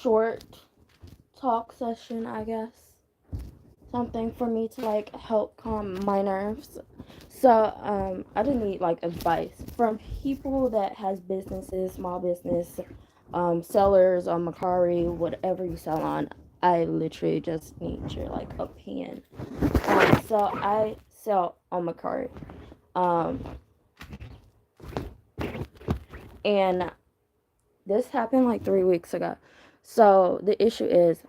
short talk session, I guess. Something for me to like help calm my nerves. So I just need like advice from people that has businesses, small business, sellers on Macari, whatever you sell on. I literally just need your like opinion. So I sell on Macari. Um, and this happened like 3 weeks ago. So the issue is,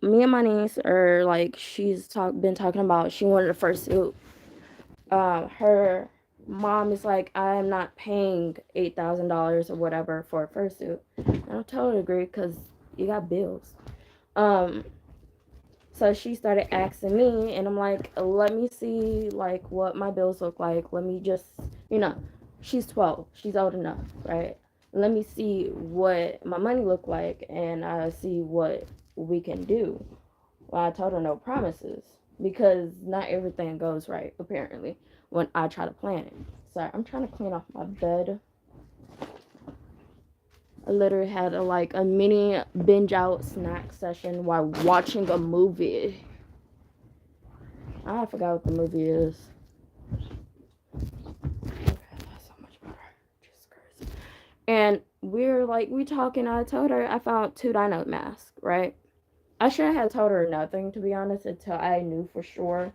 me and my niece are like, been talking about she wanted a fursuit. Her mom is like, I am not paying $8,000 or whatever for a fursuit. And I totally agree because you got bills. Um, so she started asking me, and I'm like, let me see like what my bills look like. Let me just, you know, she's 12, she's old enough, right? Let me see what my money look like, and I see what we can do. Well, I told her no promises because not everything goes right apparently when I try to plan it. Sorry, I'm trying to clean off my bed. I literally had a mini binge out snack session while watching a movie. I forgot what the movie is. Okay, that's so much better. Jesus Christ. And we talking. I told her I found 2 dino masks, right? I should have told her nothing, to be honest, until I knew for sure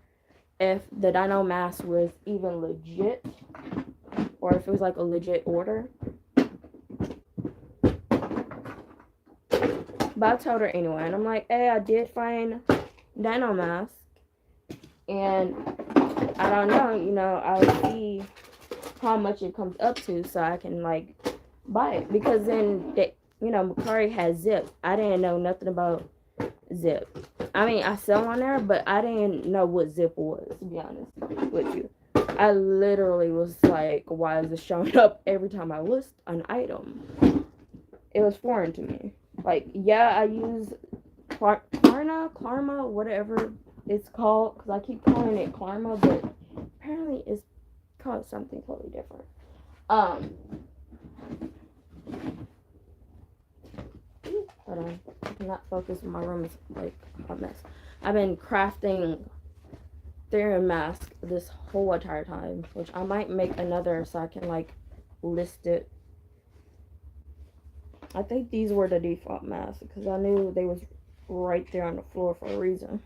if the dino mask was even legit or if it was like a legit order. But I told her anyway, and I'm like, hey, I did find dino mask, and I don't know, I'll see how much it comes up to so I can like buy it, because then Macari has Zip. I didn't know nothing about Zip. I mean, I sell on there, but I didn't know what Zip was, to be honest with you. I literally was like, why is it showing up every time I list an item? It was foreign to me. Like, yeah, I use Klarma, whatever it's called, because I keep calling it Klarma, but apparently it's called something totally different. Hold on. I cannot focus. My room is like a mess. I've been crafting Therium mask this whole entire time, which I might make another so I can like list it. I think these were the default masks because I knew they was right there on the floor for a reason.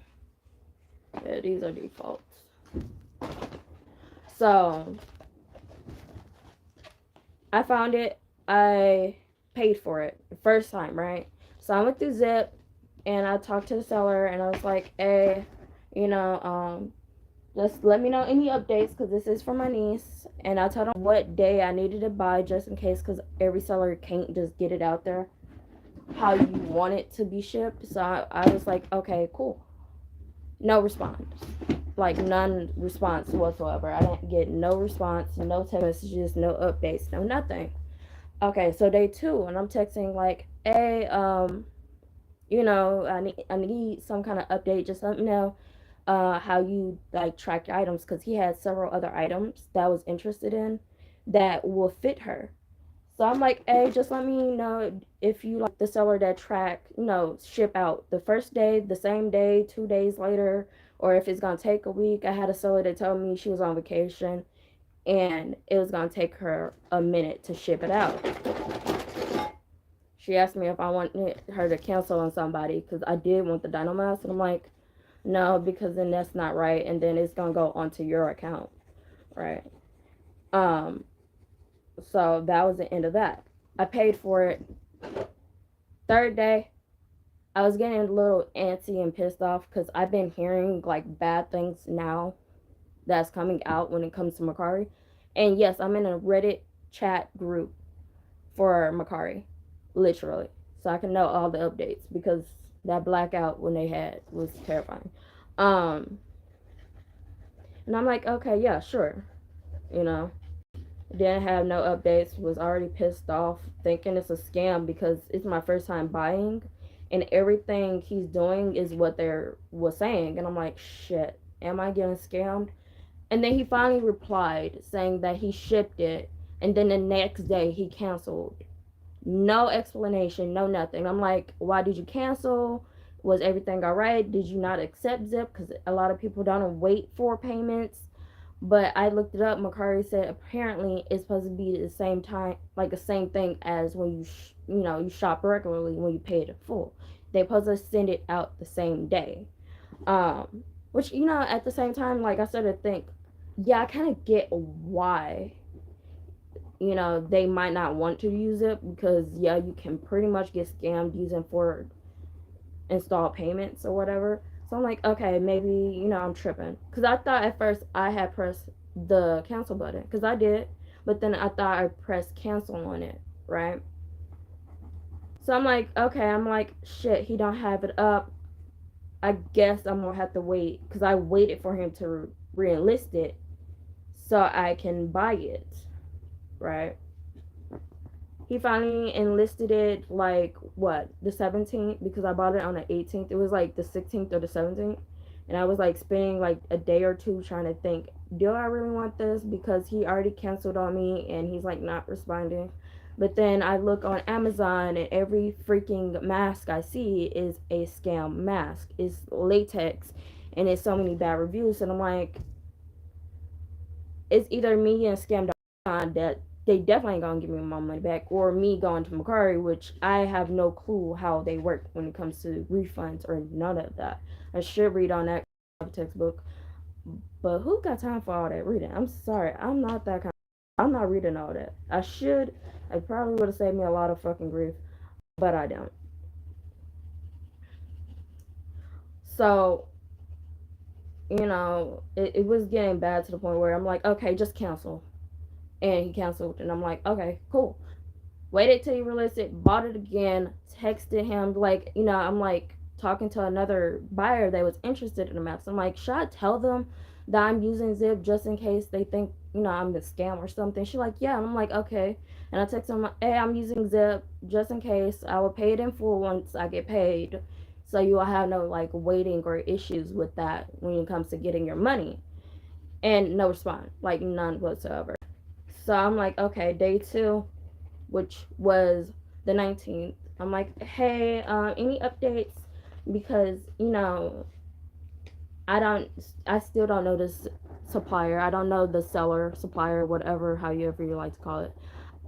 Yeah, these are defaults. So I found it. I paid for it the first time, right? So I went through Zip and I talked to the seller and I was like, hey, just let me know any updates because this is for my niece. And I told them what day I needed to buy just in case, because every seller can't just get it out there how you want it to be shipped. So I was like, okay, cool. No response. Like, none response whatsoever. I didn't get no response, no text messages, no updates, no nothing. Okay, so day 2, and I'm texting like, hey, I need some kind of update. Just let me know how you like track your items, because he had several other items that I was interested in that will fit her. So I'm like, hey, just let me know if you like the seller that track, ship out the first day, the same day, 2 days later, or if it's gonna take a week. I had a seller that told me she was on vacation and it was gonna take her a minute to ship it out. She asked me if I wanted her to cancel on somebody because I did want the dino mask, and I'm like, no, because then that's not right, and then it's gonna go onto your account, right? So that was the end of that. I paid for it. Third day, I was getting a little antsy and pissed off because I've been hearing like bad things now that's coming out when it comes to Macari. And yes, I'm in a Reddit chat group for Macari, literally, so I can know all the updates, because that blackout when they had was terrifying. And I'm like, okay, yeah, sure, didn't have no updates, was already pissed off, thinking it's a scam because it's my first time buying and everything he's doing is what there was saying. And I'm like, shit, am I getting scammed? And then he finally replied saying that he shipped it, and then the next day he canceled No explanation, no nothing. I'm like, why did you cancel? Was everything all right? Did you not accept Zip? Because a lot of people don't wait for payments. But I looked it up. Macari said apparently it's supposed to be the same time, like the same thing as when you shop regularly when you pay it in full. They supposed to send it out the same day. Um, which at the same time, like I started to think, yeah, I kind of get why they might not want to use it because yeah, you can pretty much get scammed using for install payments or whatever. So I'm like, okay, maybe I'm tripping because I thought at first I had pressed the cancel button because I did, but then I thought I pressed cancel on it, right? So I'm like, okay, I'm like, shit, he don't have it up. I guess I'm gonna have to wait because I waited for him to re-enlist it so I can buy it, right? He finally enlisted it like what, the 17th, because I bought it on the 18th. It was like the 16th or the 17th, and I was like spending like a day or two trying to think, do I really want this? Because he already canceled on me and he's like not responding. But then I look on Amazon and every freaking mask I see is a scam mask. It's latex and it's so many bad reviews, and I'm like, it's either me getting scammed on that they definitely ain't gonna give me my money back, or me going to Macari, which I have no clue how they work when it comes to refunds or none of that. I should read on that textbook, but who got time for all that reading? I'm sorry, I'm not that kind. I'm not reading all that. I should. I probably would have saved me a lot of fucking grief, but I don't. So it was getting bad to the point where I'm like, okay, just cancel. And he canceled, and I'm like, okay, cool. Waited till he released it, bought it again, texted him, like, I'm like talking to another buyer that was interested in the mask. I'm like, should I tell them that I'm using Zip just in case they think, I'm a scam or something? She's like, yeah. And I'm like, okay. And I text him, hey, I'm using Zip just in case. I will pay it in full once I get paid. So you will have no like waiting or issues with that when it comes to getting your money. And no response, like none whatsoever. So I'm like, okay, day two, which was the 19th. I'm like, hey, any updates? Because, I still don't know this supplier. I don't know the seller, supplier, whatever, however you like to call it.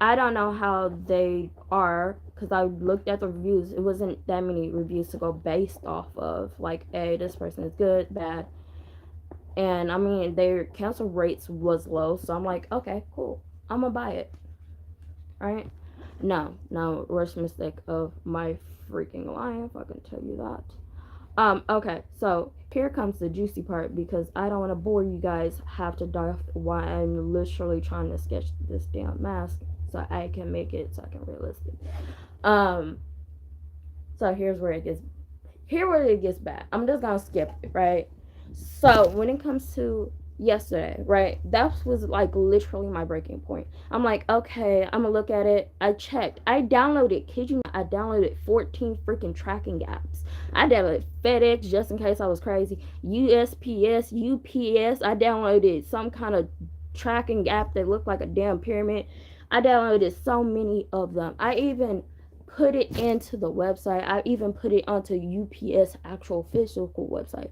I don't know how they are because I looked at the reviews. It wasn't that many reviews to go based off of. Like, hey, this person is good, bad. And I mean, their cancel rates was low. So I'm like, okay, cool. I'm going to buy it. Right? No, worst mistake of my freaking life, I can tell you that. Okay, so here comes the juicy part because I don't want to bore you guys have to die while I'm literally trying to sketch this damn mask so I can make it so I can realistic. Um, so here's where it gets bad. I'm just gonna skip it, right? So when it comes to yesterday, right, that was like literally my breaking point. I'm like, okay, I'm gonna look at it. I checked. I downloaded, kid you not, I downloaded 14 freaking tracking apps. I downloaded FedEx just in case I was crazy. USPS, UPS. I downloaded some kind of tracking app that looked like a damn pyramid. I downloaded so many of them. I even put it into the website. I even put it onto UPS actual physical website.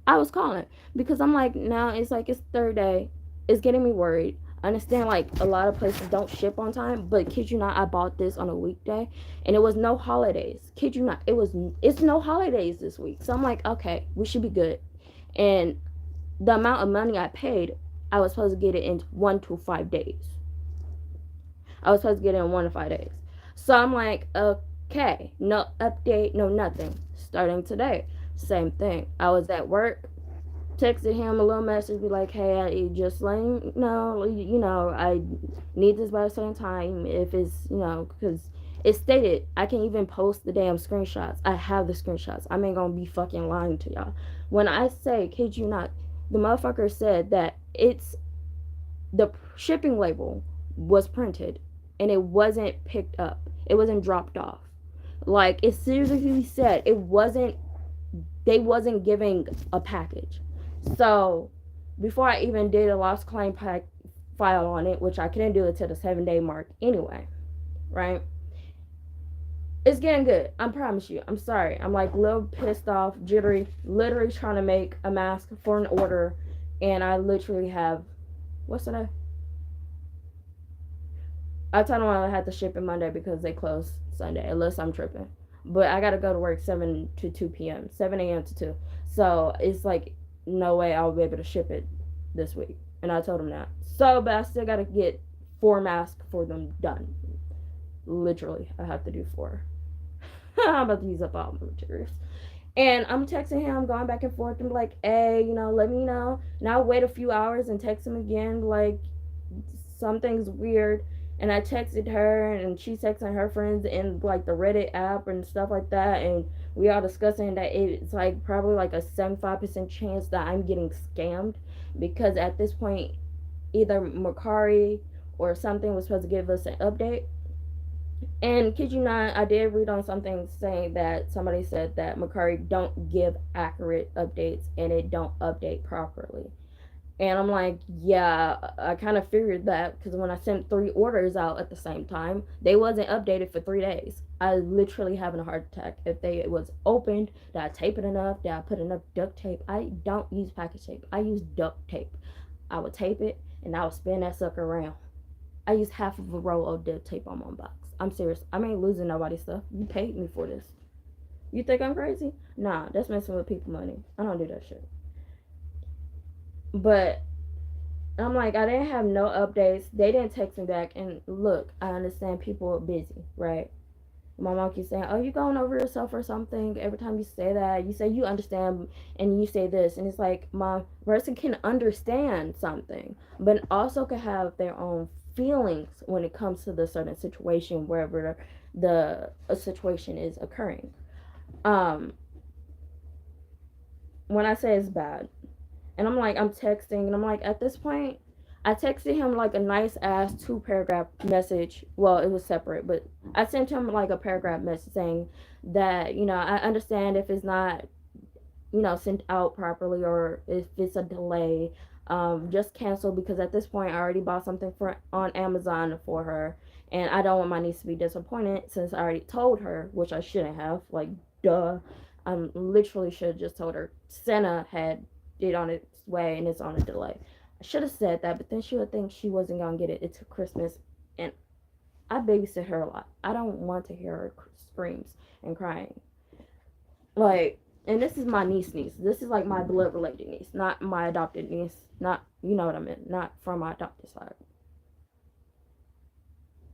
I was calling because I'm like, now it's like it's third day. It's getting me worried. I understand like a lot of places don't ship on time, but kid you not, I bought this on a weekday and it was no holidays. Kid you not, it's no holidays this week. So I'm like, okay, we should be good. And the amount of money I paid, I was supposed to get it in 1 to 5 days. I was supposed to get it in 1 to 5 days. So I'm like, okay, no update, no nothing. Starting today, same thing. I was at work, texted him a little message, be like, hey, I just letting you know, I need this by a certain time. If it's, because it stated I can even post the damn screenshots. I have the screenshots. I ain't gonna be fucking lying to y'all. When I say, kid you not, the motherfucker said that the shipping label was printed and it wasn't picked up. It wasn't dropped off. Like, as seriously said, they wasn't giving a package. So before I even did a lost claim file on it, which I couldn't do it till the 7-day mark anyway, right? It's getting good. I promise you. I'm sorry. I'm like a little pissed off, jittery, literally trying to make a mask for an order, and I literally have what's today? I told them I had to ship it Monday because they close Sunday, unless I'm tripping. But I gotta go to work 7 to 2 p.m., 7 a.m. to 2. So it's like no way I'll be able to ship it this week. And I told them that. So, but I still gotta get 4 masks for them done. Literally, I have to do 4. I'm about to use up all my materials. And I'm texting him, going back and forth, and like, hey, let me know. And I'll wait a few hours and text him again, like, something's weird. And I texted her, and she texting her friends in like the Reddit app and stuff like that. And we all discussing that it's like probably like a 75% chance that I'm getting scammed, because at this point, either Macari or something was supposed to give us an update. And kid you not, I did read on something saying that somebody said that Macari don't give accurate updates and it don't update properly. And I'm like, yeah, I kind of figured that because when I sent 3 orders out at the same time, they wasn't updated for 3 days. I literally having a heart attack. If they it was opened, did I tape it enough? Did I put enough duct tape? I don't use package tape. I use duct tape. I would tape it and I would spin that sucker around. I use half of a roll of duct tape on my box. I'm serious. I ain't losing nobody's stuff. You paid me for this. You think I'm crazy? Nah, that's messing with people money. I don't do that shit. But I'm like, I didn't have no updates. They didn't text me back. And look, I understand people are busy, right? My mom keeps saying, "Oh, you going over yourself or something?" Every time you say that, you say you understand, and you say this, and it's like my person can understand something, but also can have their own feelings when it comes to the certain situation wherever the a situation is occurring. Um, when I say it's bad, and I'm like, I'm texting, and I'm like, at this point, I texted him like a nice ass 2 paragraph message. Well, it was separate, but I sent him like a paragraph message saying that, I understand if it's not, sent out properly or if it's a delay. Just cancel because at this point I already bought something for on Amazon for her, and I don't want my niece to be disappointed since I already told her, which I shouldn't have. Like, duh. I literally should have just told her Santa had it on its way and it's on a delay. I should have said that, but then she would think she wasn't gonna get it. It's Christmas, and I babysit her a lot. I don't want to hear her screams and crying. Like, and this is my niece. This is like my blood related niece, not my adopted niece. Not, you know what I mean, not from my adopted side.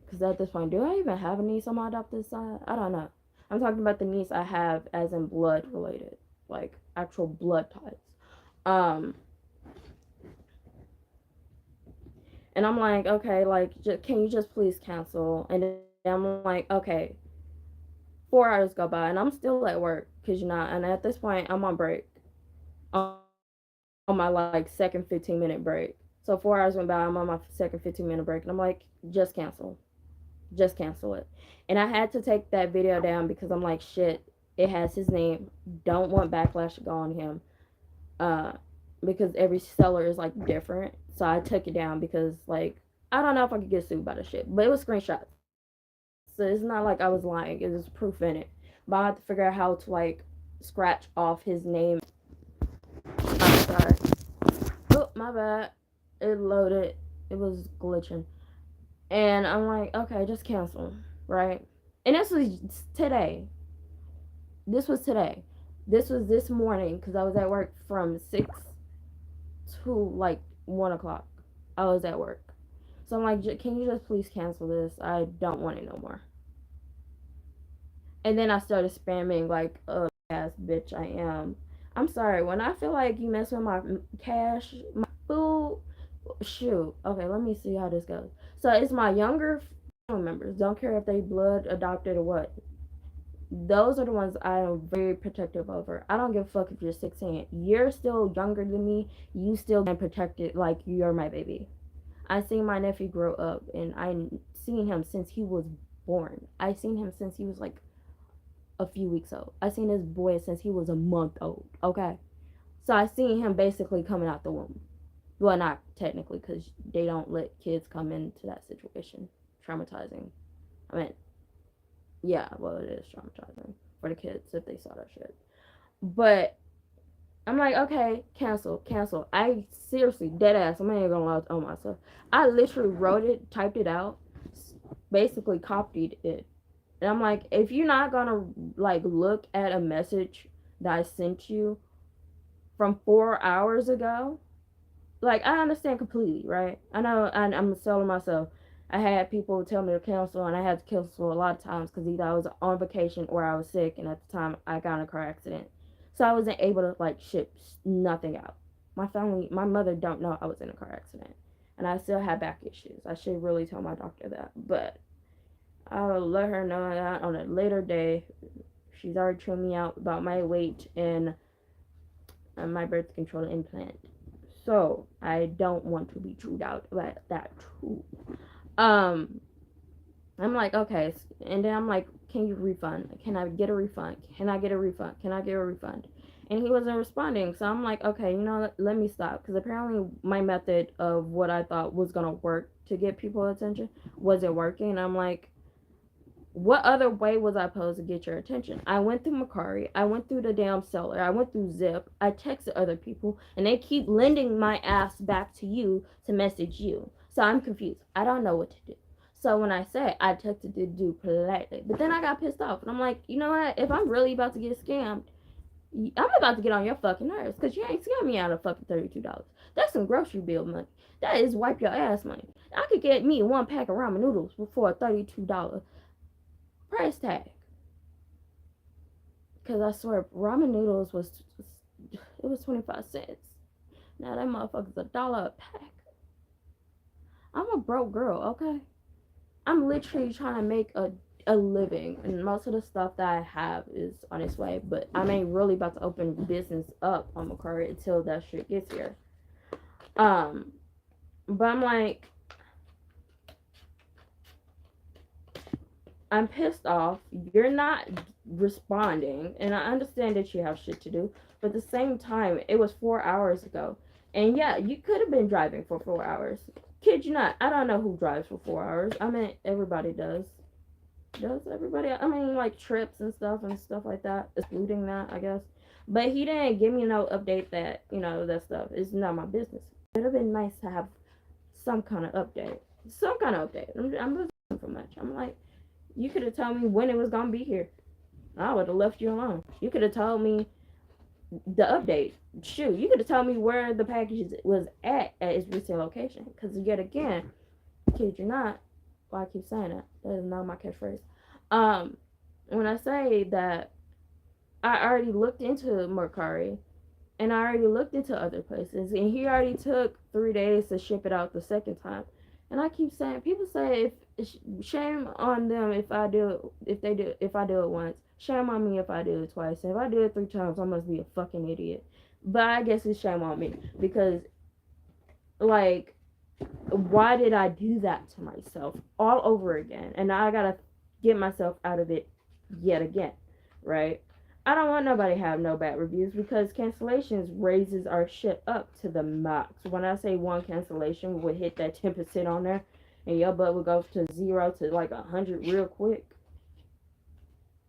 Because at this point, do I even have a niece on my adopted side? I don't know. I'm talking about the niece I have as in blood related, like actual blood ties. Um, and I'm like, okay, like, can you just please cancel? And then I'm like, okay, 4 hours go by, and I'm still at work, because and at this point, I'm on break, on my like second 15-minute break. So 4 hours went by, I'm on my second 15-minute break, and I'm like, just cancel it. And I had to take that video down because I'm like, shit, it has his name. Don't want backlash to go on him. Uh, because every seller is like different. So I took it down because like I don't know if I could get sued by the shit, but it was screenshots. So it's not like I was lying. It was proof in it. But I had to figure out how to like scratch off his name. I'm sorry. Oh, my bad. It loaded. It was glitching. And I'm like, okay, just cancel, right? And this was today. This was today. This was this morning because I was at work from 6 to like 1 o'clock. I was at work. So I'm like, can you just please cancel this? I don't want it no more. And then I started spamming like a ass bitch I am. I'm sorry. When I feel like you mess with my cash, my food, shoot. Okay, let me see how this goes. So it's my younger family members. Don't care if they blood adopted or what. Those are the ones I am very protective over. I don't give a fuck if you're 16. You're still younger than me. You still can protect it like you're my baby. I seen my nephew grow up, and I seen him since he was born. I seen him since he was like a few weeks old. I seen this boy since he was a month old. Okay, so I seen him basically coming out the womb. Well, not technically, because they don't let kids come into that situation. Traumatizing. I mean, Yeah, well, it is traumatizing for the kids if they saw that shit. But I'm like, okay, cancel. I seriously, dead ass, I'm not even gonna lie on myself. I literally wrote it, typed it out, basically copied it. And I'm like, if you're not gonna like look at a message that I sent you from 4 hours ago, like I understand completely, right? I know I'm selling myself. I had people tell me to cancel, and I had to cancel a lot of times because either I was on vacation or I was sick, and at the time I got in a car accident, so I wasn't able to like ship nothing out. My family, my mother don't know I was in a car accident, and I still have back issues. I should really tell my doctor that, but I'll let her know that on a later day. She's already chewed me out about my weight and my birth control implant. So I don't want to be chewed out about that too. Um, I'm like, okay, and then I'm like, can you refund? Can I get a refund? Can I get a refund? Can I get a refund? And he wasn't responding. So I'm like, okay, let me stop because apparently my method of what I thought was gonna work to get people attention wasn't working. I'm like, what other way was I supposed to get your attention? I went through Macari. I went through the damn seller. I went through Zip. I texted other people, and they keep lending my ass back to you to message you. So I'm confused. I don't know what to do. So when I say I texted the dude politely, but then I got pissed off, and I'm like, you know what? If I'm really about to get scammed, I'm about to get on your fucking nerves because you ain't scammed me out of fucking $32. That's some grocery bill money. That is wipe your ass money. I could get me one pack of ramen noodles for a $32 price tag. Because I swear, ramen noodles it was 25 cents. Now that motherfucker's $1 a pack. I'm a broke girl, okay? I'm literally trying to make a living, and most of the stuff that I have is on its way, but I ain't really about to open business up on Macquarie until that shit gets here. Um, but I'm like, I'm pissed off. You're not responding, and I understand that you have shit to do, but at the same time, it was 4 hours ago. And yeah, you could have been driving for 4 hours. Kid you not, I don't know who drives for 4 hours. I mean, everybody does. Does everybody? I mean, like trips and stuff like that, excluding that, I guess. But he didn't give me no update that, that stuff is not my business. It would have been nice to have some kind of update. Some kind of update. I'm losing for much. I'm like, you could have told me when it was gonna be here. I would have left you alone. You could have told me the update. Shoot, you could have told me where the package was at its retail location. Because yet again, kid you not, well, I keep saying that. That is not my catchphrase. Um, when I say that I already looked into Mercari and I already looked into other places, and he already took 3 days to ship it out the second time. And I keep saying, people say if shame on them if I do if I do it once. Shame on me if I do it twice. And if I do it 3 times, I must be a fucking idiot. But I guess it's shame on me because like why did I do that to myself all over again? And now I gotta get myself out of it yet again, right? I don't want nobody to have no bad reviews because cancellations raises our shit up to the max. When I say one cancellation would hit that 10% on there and your butt would go to 0 to like 100 real quick,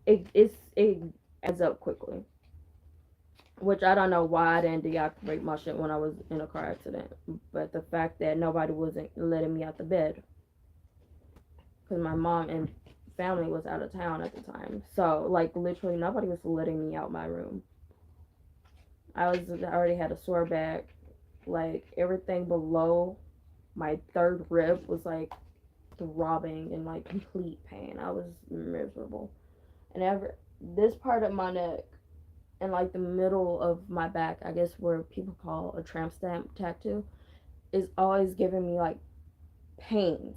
it adds up quickly. Which I don't know why I didn't deactivate my shit when I was in a car accident. But the fact that nobody wasn't letting me out the bed. Because my mom and family was out of town at the time. So, like, literally nobody was letting me out my room. I already had a sore back. Like, everything below my third rib was, like, throbbing in, like, complete pain. I was miserable. And this part of my neck and like the middle of my back, I guess where people call a tramp stamp tattoo, is always giving me like pains.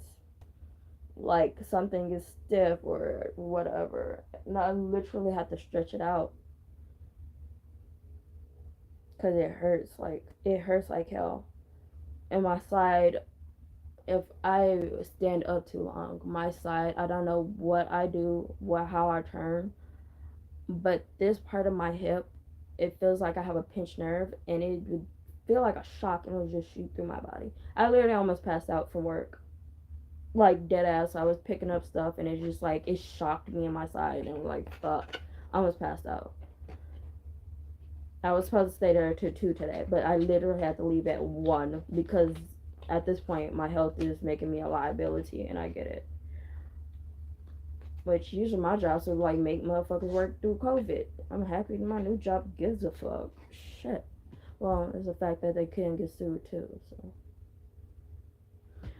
Like something is stiff or whatever. And I literally have to stretch it out because it hurts like hell. And my side, if I stand up too long, my side, I don't know what I do, how I turn, but this part of my hip, it feels like I have a pinched nerve, and it would feel like a shock, and it would just shoot through my body. I literally almost passed out from work. like dead ass. I was picking up stuff and it just like it shocked me in my side and like fuck, I almost passed out. I was supposed to stay there till 2 today, but I literally had to leave at 1 because at this point my health is making me a liability and I get it. Which usually my job is like make motherfuckers work through COVID. I'm happy my new job gives a fuck. Shit. Well, it's the fact that they couldn't get sued too. So,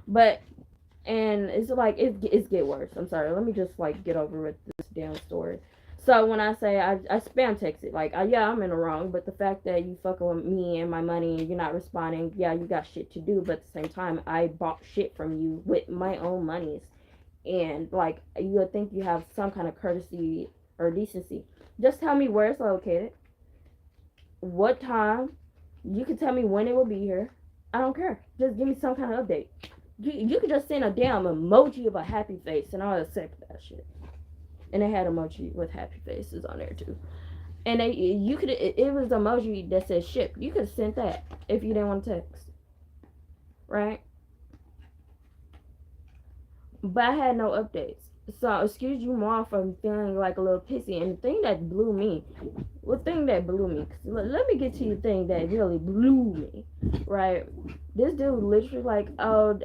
but and it's like it's get worse. I'm sorry. Let me just like get over with this damn story. So when I say I spam text it, like yeah, I'm in the wrong, but the fact that you fucking with me and my money and you're not responding, yeah, you got shit to do, but at the same time I bought shit from you with my own monies, and like you would think you have some kind of courtesy or decency. Just tell me where it's located, what time. You can tell me when it will be here. I don't care. Just give me some kind of update. You could just send a damn emoji of a happy face and I'll accept that shit. And they had emoji with happy faces on there too. And you could it was emoji that said ship. You could have sent that if you didn't want to text, right? But I had no updates. So excuse you more for feeling like a little pissy. And the thing that blew me, let me get to the thing that really blew me, right? This dude literally like, oh,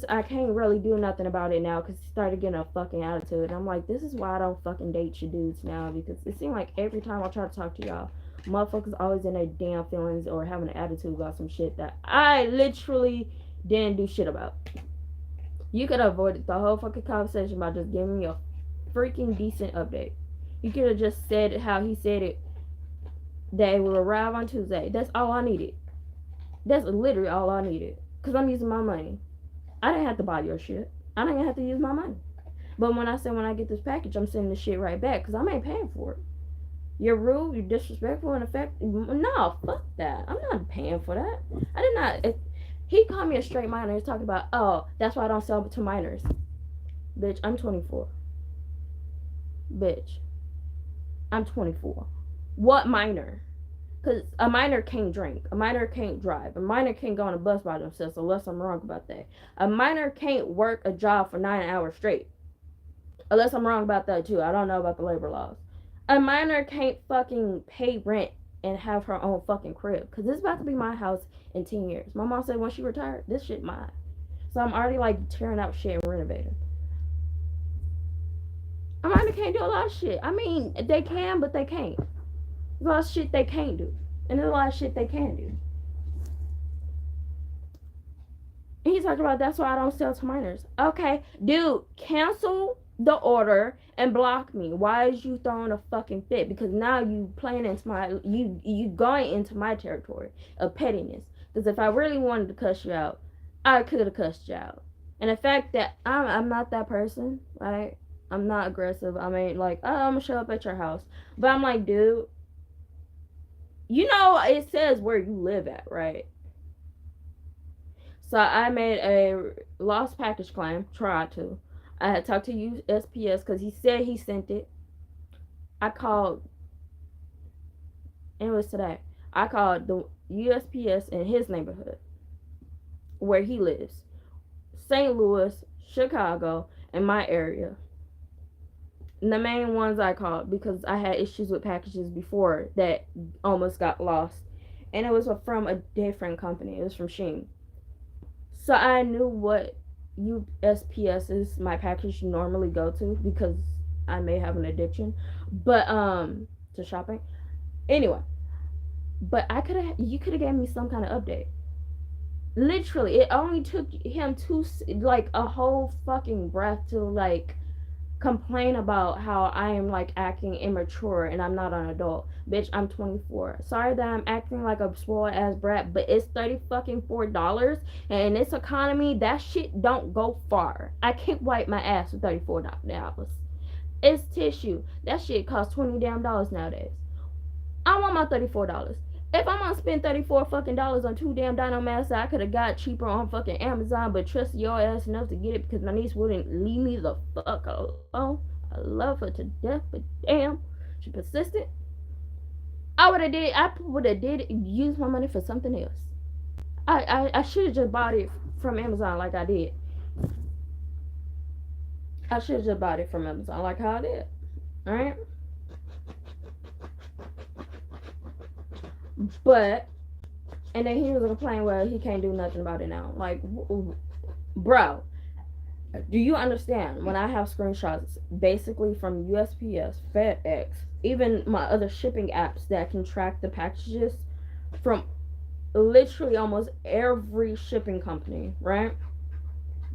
I can't really do nothing about it now because he started getting a fucking attitude. And I'm like, this is why I don't fucking date you dudes now, because it seemed like every time I try to talk to y'all, motherfuckers always in their damn feelings or having an attitude about some shit that I literally didn't do shit about. You could have avoided the whole fucking conversation by just giving me a freaking decent update. You could have just said it how he said it, that it will arrive on Tuesday. That's all I needed. That's literally all I needed. Because I'm using my money. I didn't have to buy your shit. I didn't have to use my money. But when I said when I get this package, I'm sending this shit right back because I ain't paying for it. You're rude, you're disrespectful, and effective. No, fuck that. I'm not paying for that. I did not. He called me a straight minor. He's talking about, oh, that's why I don't sell to minors. Bitch, I'm 24. Bitch, I'm 24. What minor? Because a minor can't drink. A minor can't drive. A minor can't go on a bus by themselves, unless I'm wrong about that. A minor can't work a job for 9 hours straight. Unless I'm wrong about that, too. I don't know about the labor laws. A minor can't fucking pay rent and have her own fucking crib. Because this is about to be my house in 10 years. My mom said when she retired, this shit mine. So I'm already like tearing out shit and renovating. A minor can't do a lot of shit. I mean, they can, but they can't. There's a lot of shit they can't do. And there's a lot of shit they can do. And he's talking about that's why I don't sell to minors. Okay, dude, cancel the order and block me. Why is you throwing a fucking fit? Because now you playing into you going into my territory of pettiness. Because if I really wanted to cuss you out, I could have cussed you out. And the fact that I'm not that person, right? I'm not aggressive. I mean, like, oh, I'm gonna show up at your house, but I'm like, dude, you know, it says where you live at, right? So I made a lost package claim. Tried to. I had talked to USPS because he said he sent it. I called, and it was today. I called the USPS in his neighborhood where he lives, St. Louis, Chicago, and my area. And the main ones I called because I had issues with packages before that almost got lost. And it was from a different company. It was from Shein. So I knew what USPS's my package normally go to because I may have an addiction, but to shopping. Anyway, but you could have gave me some kind of update. Literally, it only took him like a whole fucking breath to like complain about how I am like acting immature and I'm not an adult. Bitch, I'm 24. Sorry that I'm acting like a spoiled ass brat, but it's $34, and in this economy, that shit don't go far. I can't wipe my ass for $34. It's tissue. That shit costs $20 damn nowadays. I want my $34. If I'm gonna spend $34 on 2 damn dino masks I could have got cheaper on fucking Amazon, but trust your ass enough to get it because my niece wouldn't leave me the fuck alone. I love her to death, but damn, she persistent. I would have use my money for something else. I should have just bought it from Amazon like I did. I should have just bought it from Amazon like how I did. Alright? But, and then he was complaining, well, he can't do nothing about it now. Like, bro, do you understand when I have screenshots basically from USPS, FedEx, even my other shipping apps that can track the packages from literally almost every shipping company, right?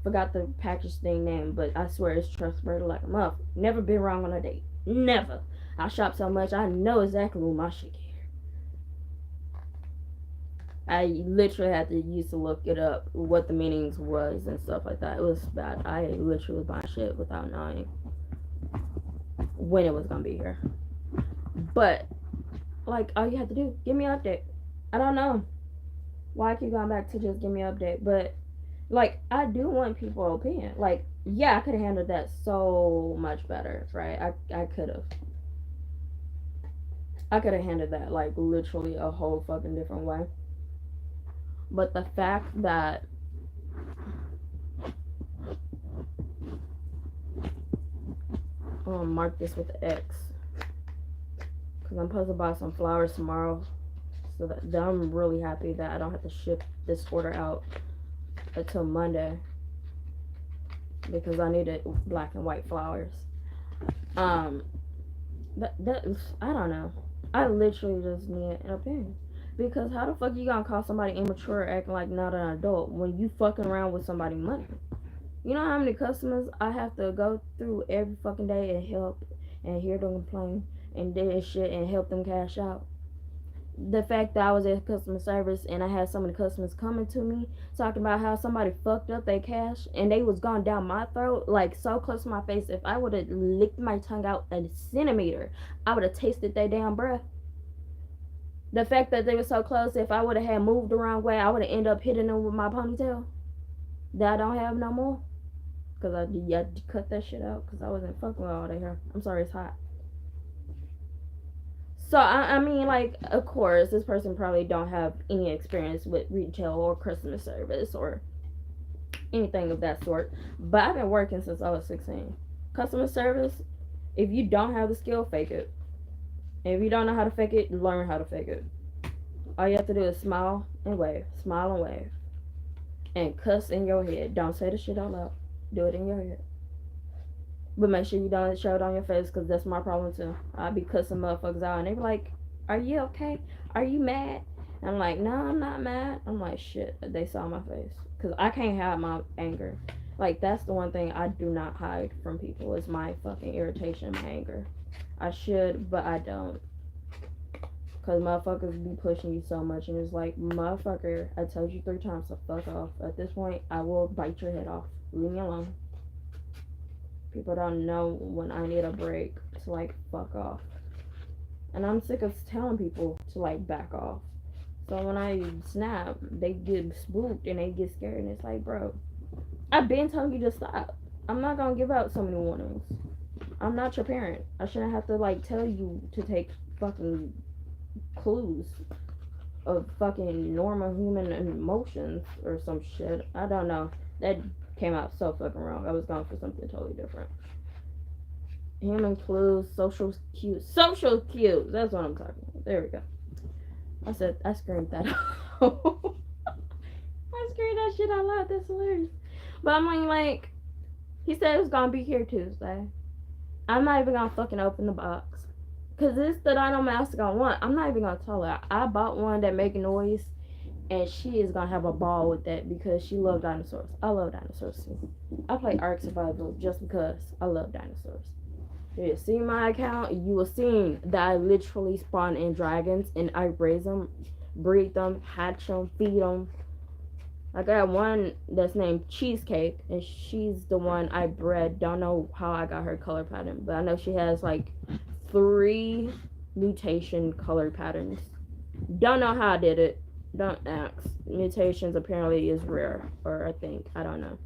Forgot the package thing name, but I swear it's trustworthy like a muff. Never been wrong on a date. Never. I shop so much, I know exactly what my shit is. I literally had to used to look it up, what the meanings was and stuff like that. It was bad. I literally was buying shit without knowing when it was gonna be here. But like, all you have to do, give me an update. I don't know why I keep going back to just give me an update, but like, I do want people's opinion. Like, yeah, I could have handled that so much better, right? I could have. I could have handled that like literally a whole fucking different way. But the fact that I'm gonna mark this with the X because I'm supposed to buy some flowers tomorrow, so that I'm really happy that I don't have to ship this order out until Monday because I needed black and white flowers. That I don't know. I literally just need an opinion. Because how the fuck you gonna call somebody immature acting like not an adult when you fucking around with somebody's money? You know how many customers I have to go through every fucking day and help and hear them complain and do shit and help them cash out? The fact that I was at customer service and I had some of the customers coming to me talking about how somebody fucked up their cash and they was going down my throat like so close to my face. If I would have licked my tongue out a centimeter, I would have tasted their damn breath. The fact that they were so close, if I would have had moved the wrong way, I would have ended up hitting them with my ponytail that I don't have no more. Because I cut that shit out because I wasn't fucking with all that hair. I'm sorry, it's hot. So, I mean, like, of course, this person probably don't have any experience with retail or customer service or anything of that sort. But I've been working since I was 16. Customer service, if you don't have the skill, fake it. If you don't know how to fake it, learn how to fake it. All you have to do is smile and wave. Smile and wave. And cuss in your head. Don't say the shit out loud. Do it in your head. But make sure you don't show it on your face because that's my problem too. I be cussing motherfuckers out and they be like, are you okay? Are you mad? And I'm like, no, I'm not mad. I'm like, shit, they saw my face. Because I can't hide my anger. Like, that's the one thing I do not hide from people is my fucking irritation, my anger. I should, but I don't. Because motherfuckers be pushing you so much. And it's like, motherfucker, I told you 3 times to fuck off. At this point, I will bite your head off. Leave me alone. People don't know when I need a break to, like, fuck off. And I'm sick of telling people to, like, back off. So when I snap, they get spooked and they get scared. And it's like, bro, I've been telling you to stop. I'm not going to give out so many warnings. I'm not your parent. I shouldn't have to, like, tell you to take fucking clues of fucking normal human emotions or some shit. I don't know. That came out so fucking wrong. I was going for something totally different. Human clues, social cues. Social cues. That's what I'm talking about. There we go. I screamed that out. I screamed that shit out loud. That's hilarious. But I'm like, he said it was gonna be here Tuesday. I'm not even gonna fucking open the box. Cause this the dino mask I want. I'm not even gonna tell her. I bought one that make noise. And she is gonna have a ball with that because she loves dinosaurs. I love dinosaurs too. I play Ark Survival just because I love dinosaurs. If you see my account, you will see that I literally spawn in dragons and I raise them, breed them, hatch them, feed them. Like I got one that's named Cheesecake, and she's the one I bred. Don't know how I got her color pattern, but I know she has like 3 mutation color patterns. Don't know how I did it. Don't ask. Mutations apparently is rare, or I think. I don't know.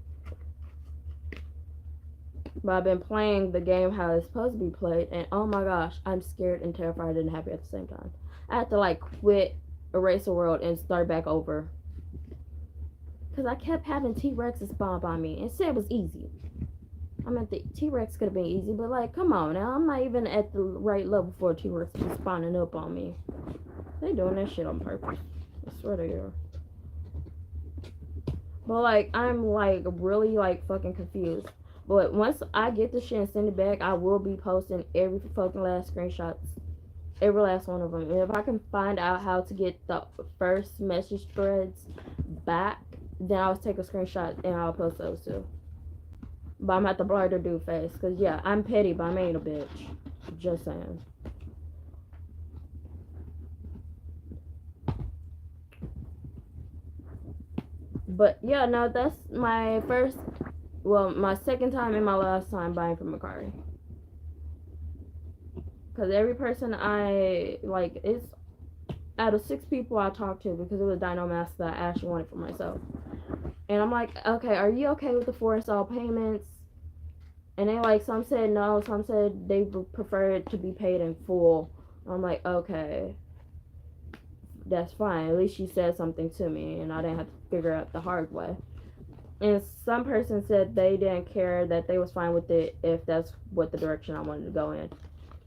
But I've been playing the game how it's supposed to be played, and oh my gosh, I'm scared and terrified and happy at the same time. I had to like quit Erase the World and start back over. Because I kept having T-Rexes spawn by me and said it was easy. I mean, the T-Rex could have been easy, but like, come on now, I'm not even at the right level for a T-Rex to be spawning up on me. They doing that shit on purpose. I swear they are. But like, I'm like really like fucking confused. But once I get the shit and send it back, I will be posting every fucking last screenshots, every last one of them. And if I can find out how to get the first message threads back, then I'll take a screenshot and I'll post those too. But I'm at the blur to do face, cause yeah, I'm petty, but I ain't a bitch. Just saying. But yeah, no, that's my first, well, my second time and my last time buying from Macari. Cause every person I like, it's out of 6 people I talked to because it was Dino Mask that I actually wanted for myself. And I'm like, okay, are you okay with the 4 install payments? And they like, some said no, some said they prefer it to be paid in full. I'm like, okay, that's fine. At least she said something to me and I didn't have to figure out the hard way. And some person said they didn't care, that they was fine with it if that's what the direction I wanted to go in.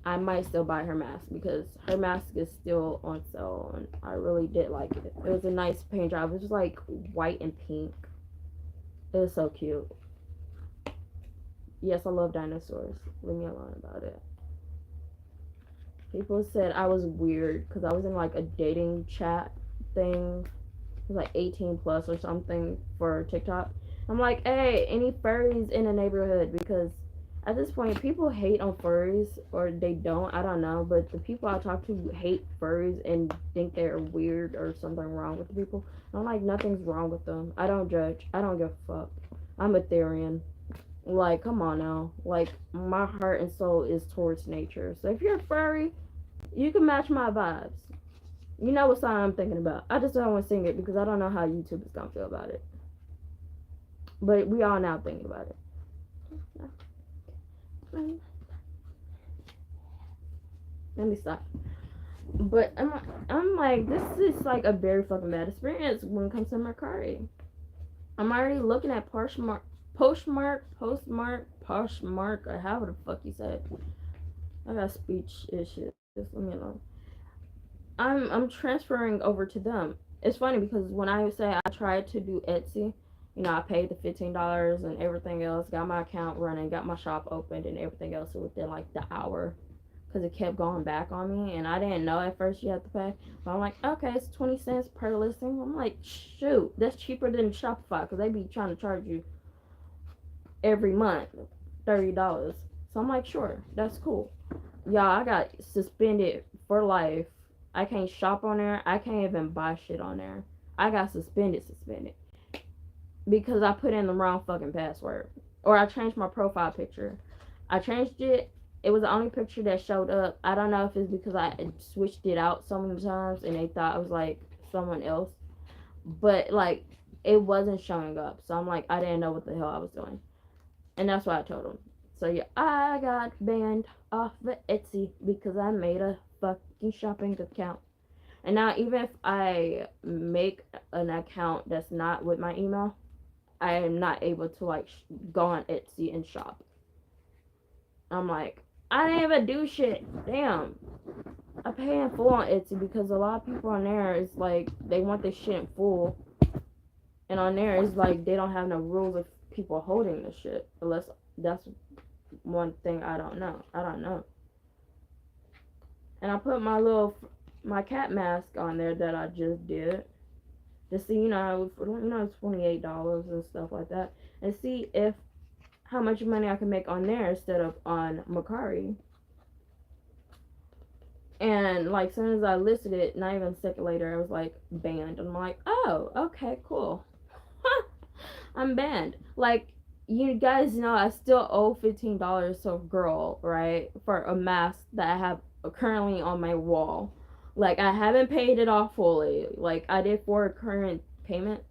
I might still buy her mask because her mask is still on sale and I really did like it. It was a nice paint job. It was like white and pink. It was so cute. Yes, I love dinosaurs. Leave me alone about it. People said I was weird because I was in like a dating chat thing. It was like 18 plus or something for TikTok. I'm like, hey, any furries in the neighborhood? Because at this point, people hate on furries, or they don't. I don't know. But the people I talk to hate furries and think they're weird or something wrong with the people. I'm like, nothing's wrong with them. I don't judge. I don't give a fuck. I'm a Therian. Like, come on now. Like, my heart and soul is towards nature. So if you're a furry, you can match my vibes. You know what song I'm thinking about. I just don't want to sing it because I don't know how YouTube is going to feel about it. But we all now thinking about it. Let me stop. But I'm like, this is like a very fucking bad experience when it comes to Mercari. I'm already looking at Poshmark, or however the fuck you say it. I got speech issues. Just leave me alone. I'm transferring over to them. It's funny because when I say I tried to do Etsy, you know, I paid the $15 and everything else, got my account running, got my shop opened and everything else within like the hour, because it kept going back on me and I didn't know at first you had to pay. But I'm like, okay, it's 20 cents per listing. I'm like, shoot, that's cheaper than Shopify because they be trying to charge you every month $30. So I'm like, sure, that's cool. Y'all, I got suspended for life. I can't shop on there. I can't even buy shit on there. I got suspended because I put in the wrong fucking password, or I changed my profile picture. I changed it. It was the only picture that showed up. I don't know if it's because I switched it out so many times and they thought I was like someone else, but like it wasn't showing up. So I'm like, I didn't know what the hell I was doing, and that's why I told them. So yeah, I got banned off of Etsy because I made a fucking shopping account. And now even if I make an account that's not with my email, I am not able to like go on Etsy and shop. I'm like, I didn't even do shit. Damn. I pay in full on Etsy because a lot of people on there is like they want this shit in full, and on there is like they don't have no rules of people holding the shit, unless that's one thing I don't know. And I put my cat mask on there that I just did to see, it's $28 and stuff like that, and see if how much money I can make on there instead of on Macari. And like, as soon as I listed it, not even a second later, I was like banned. I'm like, oh, okay, cool. I'm banned. Like, you guys know I still owe $15 to a girl, right, for a mask that I have currently on my wall. Like, I haven't paid it off fully. Like, I did 4 current payments,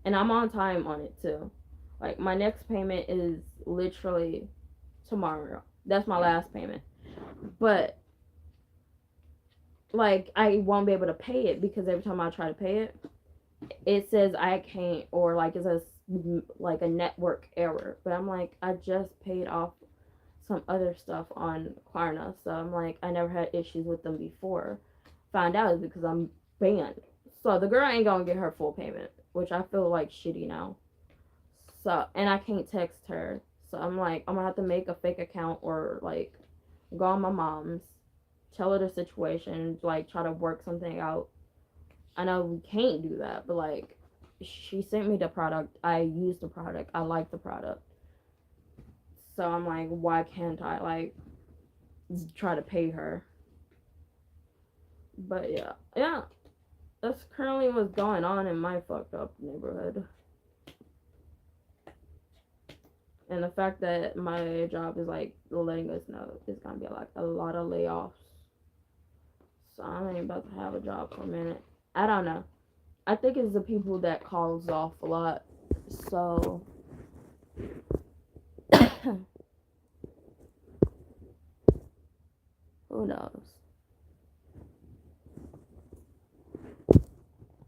and I'm on time on it too. Like, my next payment is literally tomorrow. That's my last payment. But like, I won't be able to pay it because every time I try to pay it, it says I can't, or like it says like a network error. But I'm like, I just paid off some other stuff on Klarna, so I'm like, I never had issues with them before. Found out is because I'm banned. So the girl ain't gonna get her full payment, which I feel like shitty now. So, and I can't text her. So I'm like, I'm gonna have to make a fake account or like go on my mom's, tell her the situation, like try to work something out. I know we can't do that, but like she sent me the product. I used the product. I like the product. So I'm like, why can't I like try to pay her? But yeah, yeah, that's currently what's going on in my fucked up neighborhood. And the fact that my job is like letting us know it's gonna be like a lot of layoffs. So I ain't about to have a job for a minute. I don't know. I think it's the people that calls off a lot. So who knows?